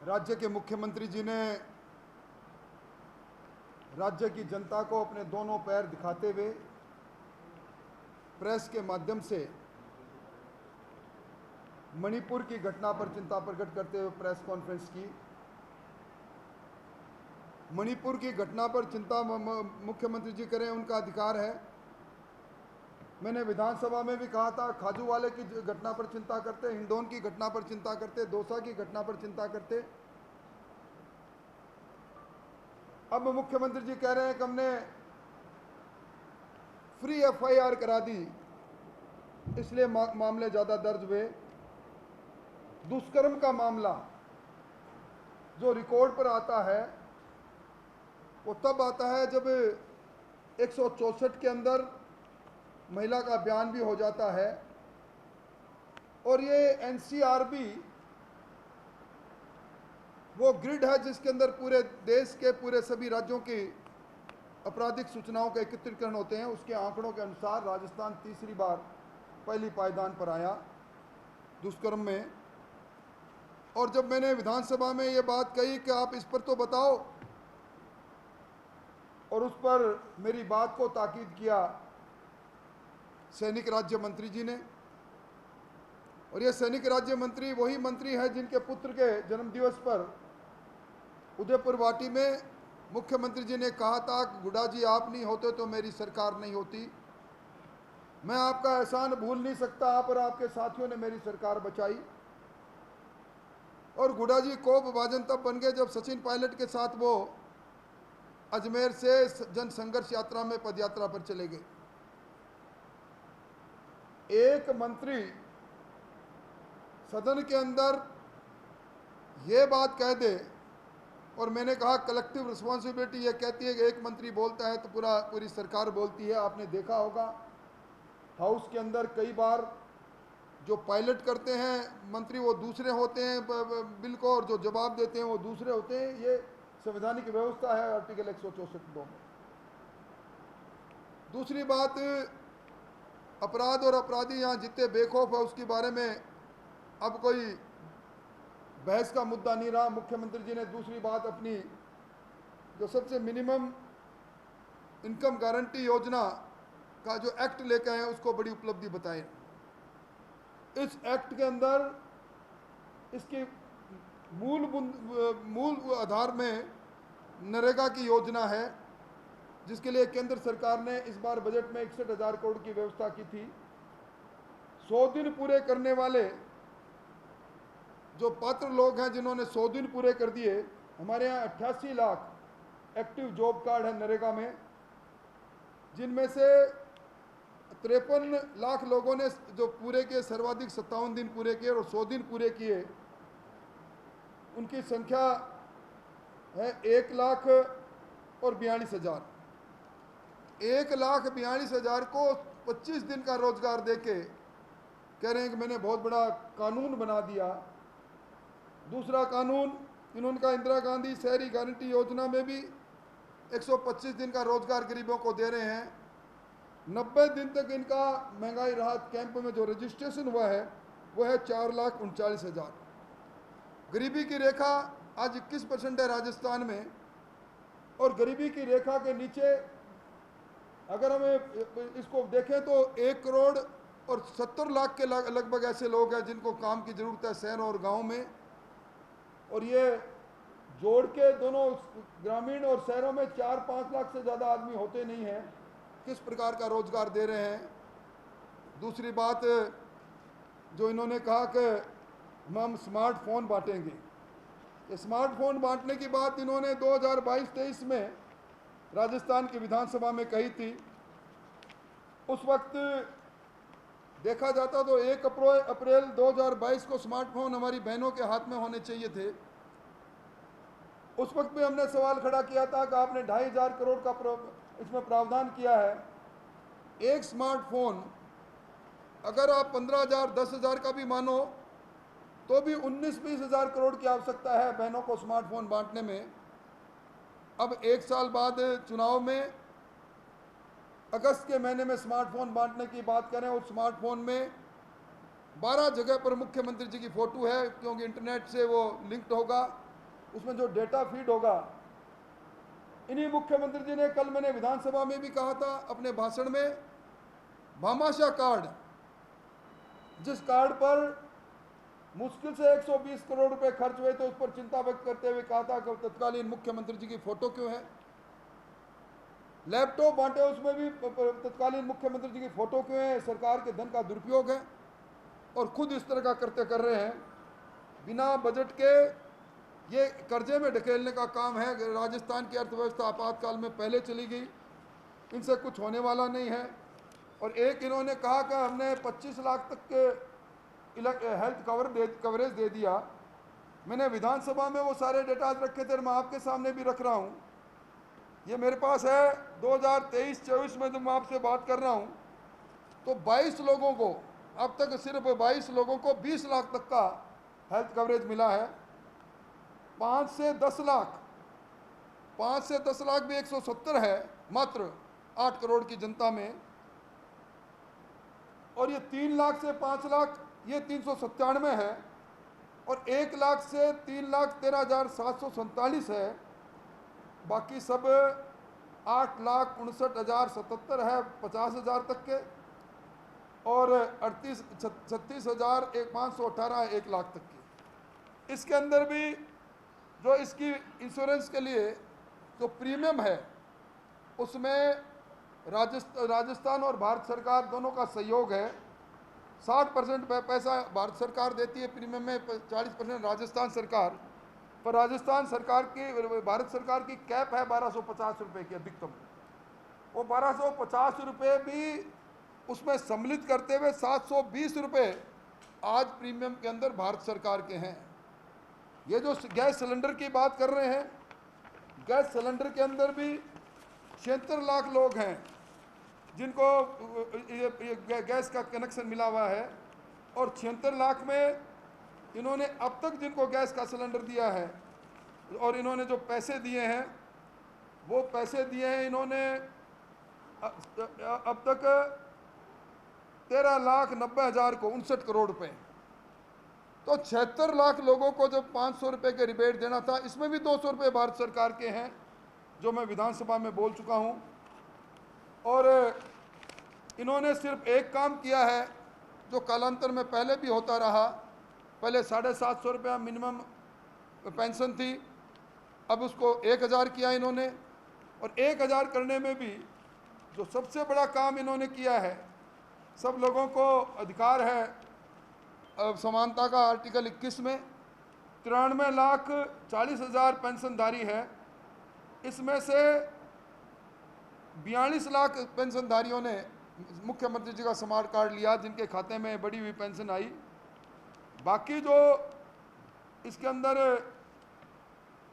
राज्य के मुख्यमंत्री जी ने राज्य की जनता को अपने दोनों पैर दिखाते हुए प्रेस के माध्यम से मणिपुर की घटना पर चिंता प्रकट करते हुए प्रेस कॉन्फ्रेंस की। मणिपुर की घटना पर चिंता मुख्यमंत्री जी करें, उनका अधिकार है। मैंने विधानसभा में भी कहा था, खाजूवाले की घटना पर चिंता करते, हिंडौन की घटना पर चिंता करते, दौसा की घटना पर चिंता करते। अब मुख्यमंत्री जी कह रहे हैं कि हमने फ्री एफआईआर करा दी, इसलिए मामले ज़्यादा दर्ज हुए। दुष्कर्म का मामला जो रिकॉर्ड पर आता है वो तब आता है जब 164 के अंदर महिला का बयान भी हो जाता है। और ये एनसीआरबी वो ग्रिड है जिसके अंदर पूरे देश के पूरे सभी राज्यों की आपराधिक सूचनाओं का एकत्रीकरण होते हैं। उसके आंकड़ों के अनुसार राजस्थान तीसरी बार पहली पायदान पर आया दुष्कर्म में। और जब मैंने विधानसभा में ये बात कही कि आप इस पर तो बताओ, और उस पर मेरी बात को ताकीद किया सैनिक राज्य मंत्री जी ने। और ये सैनिक राज्य मंत्री वही मंत्री है जिनके पुत्र के जन्मदिवस पर उदयपुर वाटी में मुख्यमंत्री जी ने कहा था कि गुड्डा जी आप नहीं होते तो मेरी सरकार नहीं होती। मैं आपका एहसान भूल नहीं सकता, आप और आपके साथियों ने मेरी सरकार बचाई। और गुड्डा जी कोपभाजन तब बन गए जब सचिन पायलट के साथ वो अजमेर से जन संघर्ष यात्रा में पदयात्रा पर चले गए। एक मंत्री सदन के अंदर ये बात कह दे, और मैंने कहा कलेक्टिव रिस्पॉन्सिबिलिटी ये कहती है कि एक मंत्री बोलता है तो पूरी सरकार बोलती है। आपने देखा होगा हाउस के अंदर कई बार जो पायलट करते हैं मंत्री वो दूसरे होते हैं बिल को, और जो जवाब देते हैं वो दूसरे होते हैं। ये संवैधानिक व्यवस्था है आर्टिकल 164(2) में। दूसरी बात, अपराध और अपराधी यहाँ जितने बेखौफ है उसके बारे में अब कोई बहस का मुद्दा नहीं रहा। मुख्यमंत्री जी ने दूसरी बात अपनी जो सबसे मिनिमम इनकम गारंटी योजना का जो एक्ट लेकर आए उसको बड़ी उपलब्धि बताए। इस एक्ट के अंदर इसकी मूल आधार में नरेगा की योजना है, जिसके लिए केंद्र सरकार ने इस बार बजट में 61,000 करोड़ की व्यवस्था की थी। 100 दिन पूरे करने वाले जो पात्र लोग हैं जिन्होंने 100 दिन पूरे कर दिए, हमारे यहाँ 88 लाख एक्टिव जॉब कार्ड है नरेगा में, जिनमें से 53 लाख लोगों ने जो पूरे किए, सर्वाधिक 57 दिन पूरे किए, और 100 दिन पूरे किए उनकी संख्या है 1,42,000। 1,42,000 को 25 दिन का रोजगार देके कह रहे हैं कि मैंने बहुत बड़ा कानून बना दिया। दूसरा कानून इन्होंने इंदिरा गांधी शहरी गारंटी योजना में भी 125 दिन का रोजगार गरीबों को दे रहे हैं। 90 दिन तक इनका महंगाई राहत कैंप में जो रजिस्ट्रेशन हुआ है वो है 4,39,000। गरीबी की रेखा आज 21% है राजस्थान में, और गरीबी की रेखा के नीचे अगर हमें इसको देखें तो 1 करोड़ और 70 लाख के लगभग ऐसे लोग हैं जिनको काम की ज़रूरत है शहरों और गाँव में। और ये जोड़ के दोनों ग्रामीण और शहरों में 4-5 लाख से ज़्यादा आदमी होते नहीं हैं। किस प्रकार का रोजगार दे रहे हैं। दूसरी बात जो इन्होंने कहा कि हम स्मार्टफोन बांटेंगे, ये स्मार्टफोन बांटने की बात इन्होंने 2022-23 में राजस्थान की विधानसभा में कही थी। उस वक्त देखा जाता तो 1 अप्रैल 2022 को स्मार्टफोन हमारी बहनों के हाथ में होने चाहिए थे। उस वक्त भी हमने सवाल खड़ा किया था कि आपने 2,500 करोड़ का इसमें प्रावधान किया है। एक स्मार्टफोन अगर आप 15,000 10,000 का भी मानो तो भी 19-20,000 करोड़ की आवश्यकता है बहनों को स्मार्टफोन बांटने में। अब 1 साल बाद चुनाव में अगस्त के महीने में स्मार्टफोन बांटने की बात करें, उस स्मार्टफोन में 12 जगह पर मुख्यमंत्री जी की फ़ोटो है, क्योंकि इंटरनेट से वो लिंक्ड होगा। उसमें जो डेटा फीड होगा, इन्हीं मुख्यमंत्री जी ने, कल मैंने विधानसभा में भी कहा था अपने भाषण में, भामाशाह कार्ड, जिस कार्ड पर मुश्किल से 120 करोड़ रुपए खर्च हुए, तो उस पर चिंता व्यक्त करते हुए कहा था कि तत्कालीन मुख्यमंत्री जी की फोटो क्यों है। लैपटॉप बांटे, उसमें भी तत्कालीन मुख्यमंत्री जी की फोटो क्यों है। सरकार के धन का दुरुपयोग है और खुद इस तरह का कृत्य कर रहे हैं। बिना बजट के ये कर्जे में ढकेलने का काम है। राजस्थान की अर्थव्यवस्था आपातकाल में पहले चली गई, इनसे कुछ होने वाला नहीं है। और एक इन्होंने कहा कि हमने 25 लाख तक के हेल्थ कवरेज दे दिया। मैंने विधानसभा में वो सारे डेटा रखे थे, मैं आपके सामने भी रख रहा हूँ। ये मेरे पास है 2023-24 में, जब मैं आपसे बात कर रहा हूँ तो 22 लोगों को, अब तक सिर्फ 22 लोगों को 20 लाख तक का हेल्थ कवरेज मिला है। 5 से 10 लाख भी 170 है मात्र 8 करोड़ की जनता में। और ये 3 लाख से 5 लाख ये 397 है, और 1 लाख से 3,13,747 है। बाकी सब 8,59,077 है 50,000 तक के, और 36,518 है 1 लाख तक की। इसके अंदर भी जो इसकी इंश्योरेंस के लिए जो प्रीमियम है, उसमें राजस्थान और भारत सरकार दोनों का सहयोग है। 60% पैसा भारत सरकार देती है प्रीमियम में, 40% राजस्थान सरकार। पर राजस्थान सरकार की, भारत सरकार की कैप है 1250 रुपये की अधिकतम। वो 1250 रुपये भी उसमें सम्मिलित करते हुए 720 रुपये आज प्रीमियम के अंदर भारत सरकार के हैं। ये जो गैस सिलेंडर की बात कर रहे हैं, गैस सिलेंडर के अंदर भी 76 लाख लोग हैं जिनको ये गैस का कनेक्शन मिला हुआ है। और 76 लाख में इन्होंने अब तक जिनको गैस का सिलेंडर दिया है, और इन्होंने जो पैसे दिए हैं, वो पैसे दिए हैं इन्होंने अब तक 13,90,000 को 59 करोड़ रुपए। तो 76 लाख लोगों को जब 500 रुपये के रिबेट देना था, इसमें भी 200 रुपये भारत सरकार के हैं, जो मैं विधानसभा में बोल चुका हूँ। और इन्होंने सिर्फ एक काम किया है जो कालांतर में पहले भी होता रहा। पहले 750 रुपया मिनिमम पेंशन थी, अब उसको 1,000 किया इन्होंने। और 1,000 करने में भी जो सबसे बड़ा काम इन्होंने किया है, सब लोगों को अधिकार है समानता का, आर्टिकल 21 में 93,40,000 पेंशनधारी है। इसमें से 42 लाख पेंशनधारियों ने मुख्यमंत्री जी का स्मार्ट कार्ड लिया, जिनके खाते में बढ़ी हुई पेंशन आई। बाकी जो इसके अंदर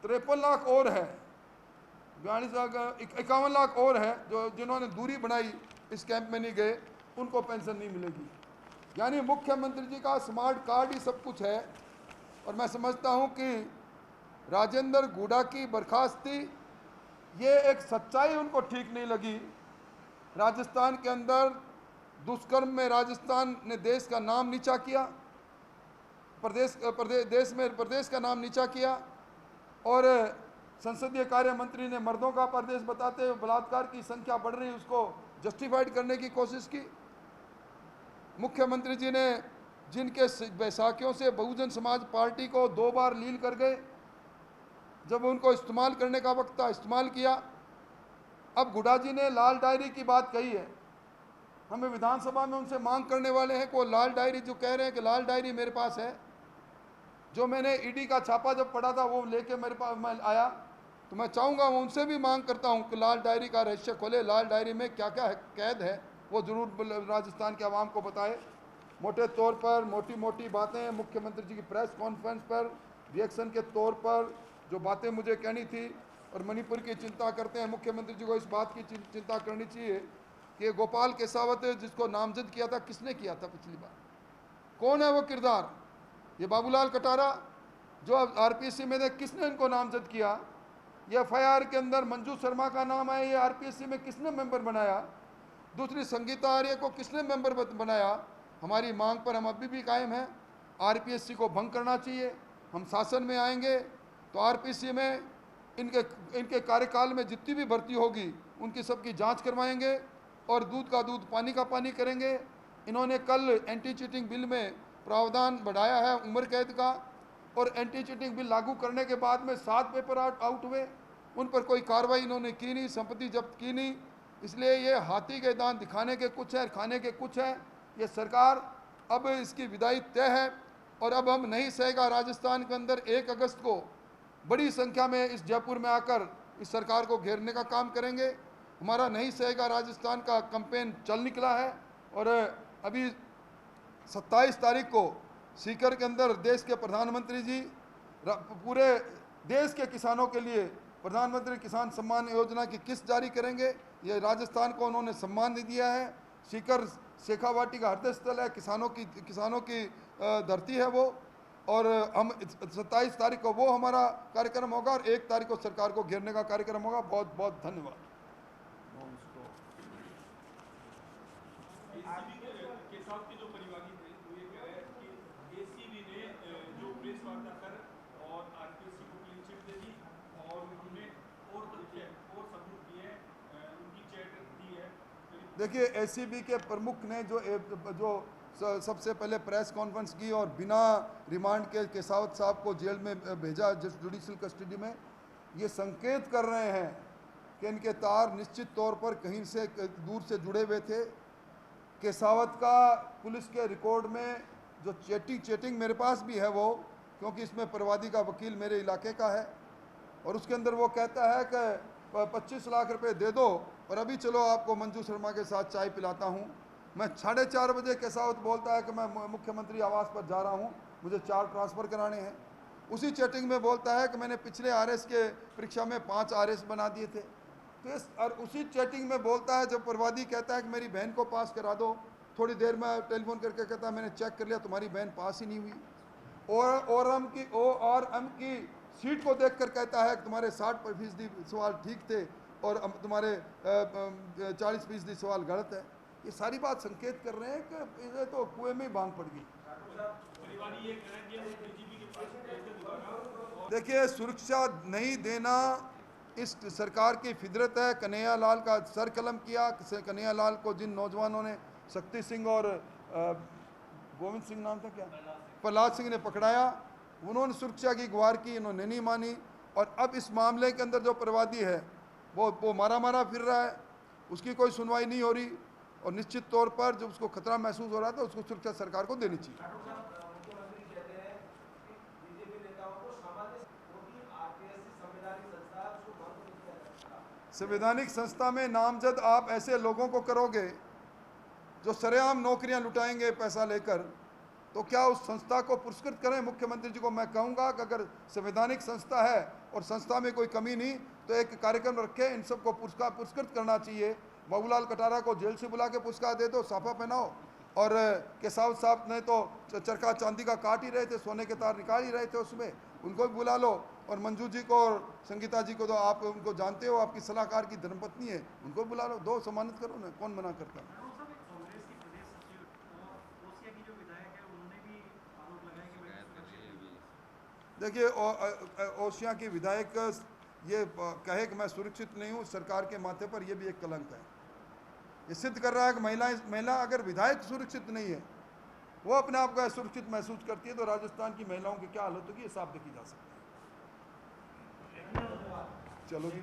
53 लाख और है, 42 लाख 51 लाख और है जो जिन्होंने दूरी बनाई, इस कैंप में नहीं गए, उनको पेंशन नहीं मिलेगी। यानी मुख्यमंत्री जी का स्मार्ट कार्ड ही सब कुछ है। और मैं समझता हूं कि राजेंद्र गुडा की बर्खास्ती, ये एक सच्चाई उनको ठीक नहीं लगी। राजस्थान के अंदर दुष्कर्म में राजस्थान ने देश का नाम नीचा किया, प्रदेश का नाम नीचा किया। और संसदीय कार्य मंत्री ने मर्दों का प्रदेश बताते हुए बलात्कार की संख्या बढ़ रही, उसको जस्टिफाइड करने की कोशिश की। मुख्यमंत्री जी ने जिनके बैसाखियों से बहुजन समाज पार्टी को 2 बार लील कर गए, जब उनको इस्तेमाल करने का वक्त था इस्तेमाल किया। अब गुडा जी ने लाल डायरी की बात कही है, हमें विधानसभा में उनसे मांग करने वाले हैं कि वो लाल डायरी जो कह रहे हैं कि लाल डायरी मेरे पास है, जो मैंने ईडी का छापा जब पढ़ा था वो लेके मेरे पास मैं आया, तो मैं चाहूँगा वो उनसे भी मांग करता हूँ कि लाल डायरी का रहस्य खोले, लाल डायरी में क्या क्या कैद है वो ज़रूर राजस्थान के आवाम को बताए। मोटे तौर पर मोटी मोटी बातें मुख्यमंत्री जी की प्रेस कॉन्फ्रेंस पर रिएक्शन के तौर पर जो बातें मुझे कहनी थी, और मणिपुर की चिंता करते हैं, मुख्यमंत्री जी को इस बात की चिंता करनी चाहिए कि गोपाल केसावत जिसको नामजद किया था, किसने किया था पिछली बार, कौन है वो किरदार? ये बाबूलाल कटारा जो आरपीएससी में थे, किसने इनको नामजद किया? ये एफआईआर के अंदर मंजू शर्मा का नाम है, ये आरपीएससी में किसने मेंबर बनाया? दूसरी संगीता आर्य को किसने मेंबर बनाया? हमारी मांग पर हम अभी भी कायम हैं, आरपीएससी को भंग करना चाहिए। हम शासन में आएंगे तो आरपीसी में इनके कार्यकाल में जितनी भी भर्ती होगी उनकी सबकी जांच करवाएंगे और दूध का दूध पानी का पानी करेंगे। इन्होंने कल एंटी चीटिंग बिल में प्रावधान बढ़ाया है उम्र कैद का, और एंटी चीटिंग बिल लागू करने के बाद में 7 पेपर आउट हुए, उन पर कोई कार्रवाई इन्होंने की नहीं, संपत्ति जब्त की नहीं। इसलिए ये हाथी के दांत दिखाने के कुछ है, खाने के कुछ है। ये सरकार अब इसकी विदाई तय है और अब हम नहीं सहेगा राजस्थान के अंदर 1 अगस्त को बड़ी संख्या में इस जयपुर में आकर इस सरकार को घेरने का काम करेंगे। हमारा नहीं सहेगा राजस्थान का कैंपेन चल निकला है और अभी 27 तारीख को सीकर के अंदर देश के प्रधानमंत्री जी पूरे देश के किसानों के लिए प्रधानमंत्री किसान सम्मान योजना की किस्त जारी करेंगे। ये राजस्थान को उन्होंने सम्मान दिया है। सीकर शेखावाटी का हृदय स्थल है, किसानों की धरती है वो, और हम 27 तारीख को वो हमारा कार्यक्रम होगा और 1 तारीख को सरकार को घेरने का कार्यक्रम होगा। बहुत बहुत धन्यवाद। देखिए, एसीबी के प्रमुख ने जो सबसे पहले प्रेस कॉन्फ्रेंस की और बिना रिमांड के केसावत साहब को जेल में भेजा जुडिशियल कस्टडी में, ये संकेत कर रहे हैं कि इनके तार निश्चित तौर पर कहीं से दूर से जुड़े हुए थे। केसावत का पुलिस के रिकॉर्ड में जो चैटिंग मेरे पास भी है वो, क्योंकि इसमें प्रवादी का वकील मेरे इलाके का है, और उसके अंदर वो कहता है कि 25 लाख रुपए दे दो और अभी चलो आपको मंजू शर्मा के साथ चाय पिलाता हूँ। मैं 4:30 बजे केसावत बोलता है कि मैं मुख्यमंत्री आवास पर जा रहा हूँ, मुझे 4 ट्रांसफ़र कराने हैं। उसी चैटिंग में बोलता है कि मैंने पिछले आरएस के परीक्षा में 5 आरएस बना दिए थे। तो और उसी चैटिंग में बोलता है, जब प्रवादी कहता है कि मेरी बहन को पास करा दो, थोड़ी देर में टेलीफोन करके कहता है मैंने चेक कर लिया, तुम्हारी बहन पास ही नहीं हुई। और हम की सीट को देखकर कहता है कि तुम्हारे 60% सवाल ठीक थे और तुम्हारे 40% सवाल गलत है। ये सारी बात संकेत कर रहे हैं कि इसे तो कुएं में भांग पड़ गई। देखिए, सुरक्षा नहीं देना इस सरकार की फितरत है। कन्हैया लाल का सर कलम किया। कन्हैया लाल को जिन नौजवानों ने, शक्ति सिंह और गोविंद सिंह नाम था क्या, प्रहलाद सिंह ने पकड़ाया, उन्होंने सुरक्षा की गुहार की, इन्होंने नहीं मानी। और अब इस मामले के अंदर जो प्रवादी है वो मारा फिर रहा है, उसकी कोई सुनवाई नहीं हो रही, और निश्चित तौर पर जब उसको खतरा महसूस हो रहा था उसको सुरक्षा सरकार को देनी चाहिए। संवैधानिक संस्था में नामजद आप ऐसे लोगों को करोगे जो सरेआम नौकरियां लुटाएंगे पैसा लेकर, तो क्या उस संस्था को पुरस्कृत करें? मुख्यमंत्री जी को मैं कहूँगा कि अगर संवैधानिक संस्था है और संस्था में कोई कमी नहीं तो एक कार्यक्रम रखें, इन सबको पुरस्कृत करना चाहिए। बाबूलाल कटारा को जेल से बुला के पुरस्कार दे दो, साफा पहनाओ। और केसावत साहब ने तो चरखा चांदी का काट ही रहे थे, सोने के तार निकाल ही रहे थे उसमें, उनको भी बुला लो। और मंजू जी को और संगीता जी को तो आप उनको जानते हो, आपकी सलाहकार की धर्मपत्नी है, उनको भी बुला लो, दो सम्मानित करो ना, कौन मना करता है। देखिए, ओसिया की विधायक ये कहे कि मैं सुरक्षित नहीं हूँ, सरकार के माथे पर ये भी एक कलंक है। ये सिद्ध कर रहा है कि महिला अगर विधायक सुरक्षित नहीं है, वो अपने आप को असुरक्षित महसूस करती है, तो राजस्थान की महिलाओं की क्या हालत होगी ये साफ देखी जा सकती है। चलो।